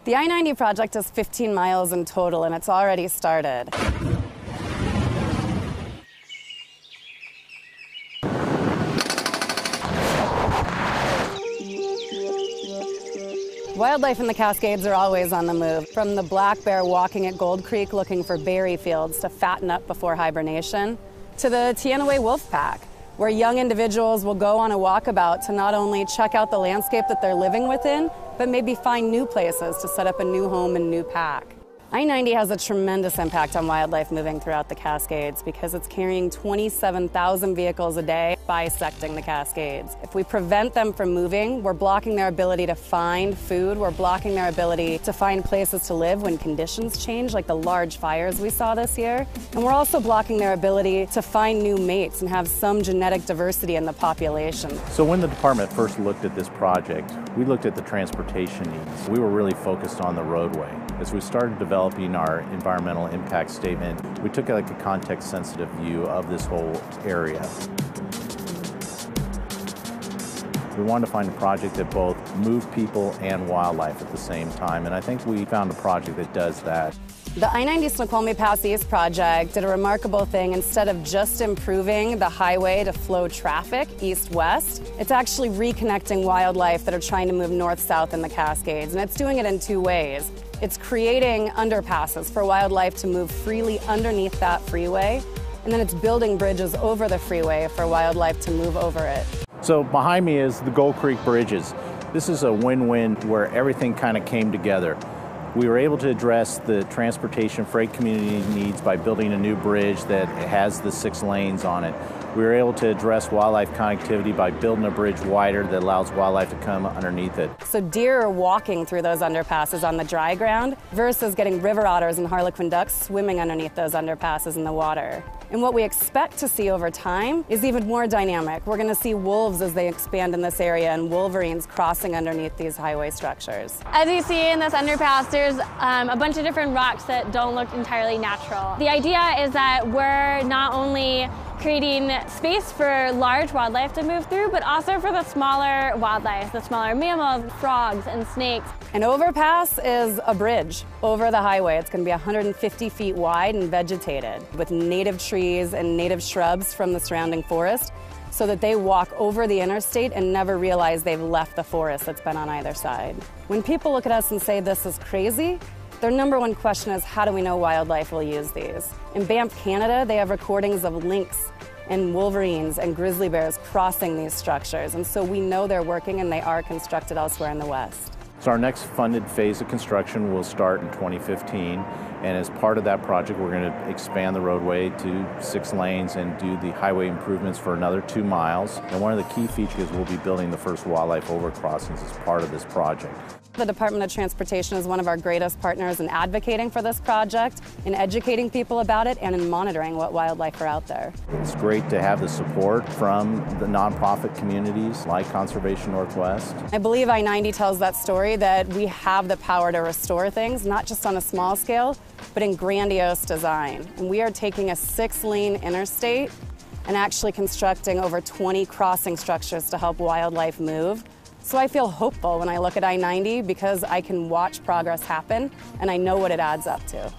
The I-90 project is 15 miles in total, and it's already started. Wildlife in the Cascades are always on the move, from the black bear walking at Gold Creek looking for berry fields to fatten up before hibernation, to the Teanaway wolf pack, where young individuals will go on a walkabout to not only check out the landscape that they're living within, but maybe find new places to set up a new home and new pack. I-90 has a tremendous impact on wildlife moving throughout the Cascades because it's carrying 27,000 vehicles a day bisecting the Cascades. If we prevent them from moving, we're blocking their ability to find food, we're blocking their ability to find places to live when conditions change, like the large fires we saw this year. And we're also blocking their ability to find new mates and have some genetic diversity in the population. So when the department first looked at this project, we looked at the transportation needs. We were really focused on the roadway. As we started developing our environmental impact statement, we took a context-sensitive view of this whole area. We wanted to find a project that both moved people and wildlife at the same time, and I think we found a project that does that. The I-90 Snoqualmie Pass East project did a remarkable thing. Instead of just improving the highway to flow traffic east-west, it's actually reconnecting wildlife that are trying to move north-south in the Cascades, and it's doing it in two ways. It's creating underpasses for wildlife to move freely underneath that freeway, and then it's building bridges over the freeway for wildlife to move over it. So behind me is the Gold Creek bridges. This is a win-win where everything kind of came together. We were able to address the transportation freight community needs by building a new bridge that has the 6 lanes on it. We were able to address wildlife connectivity by building a bridge wider that allows wildlife to come underneath it. So deer are walking through those underpasses on the dry ground versus getting river otters and harlequin ducks swimming underneath those underpasses in the water. And what we expect to see over time is even more dynamic. We're going to see wolves as they expand in this area and wolverines crossing underneath these highway structures. As you see in this underpass, there's a bunch of different rocks that don't look entirely natural. The idea is that we're not only creating space for large wildlife to move through, but also for the smaller wildlife, the smaller mammals, frogs, and snakes. An overpass is a bridge over the highway. It's going to be 150 feet wide and vegetated with native trees and native shrubs from the surrounding forest so that they walk over the interstate and never realize they've left the forest that's been on either side. When people look at us and say this is crazy, their number one question is, how do we know wildlife will use these? In Banff, Canada, they have recordings of lynx and wolverines and grizzly bears crossing these structures, and so we know they're working and they are constructed elsewhere in the West. So our next funded phase of construction will start in 2015, and as part of that project we're going to expand the roadway to 6 lanes and do the highway improvements for another 2 miles. And one of the key features is we'll be building the first wildlife overcrossings as part of this project. The Department of Transportation is one of our greatest partners in advocating for this project, in educating people about it, and in monitoring what wildlife are out there. It's great to have the support from the nonprofit communities like Conservation Northwest. I believe I-90 tells that story that we have the power to restore things, not just on a small scale, but in grandiose design. And we are taking a 6-lane interstate and actually constructing over 20 crossing structures to help wildlife move. So I feel hopeful when I look at I-90 because I can watch progress happen and I know what it adds up to.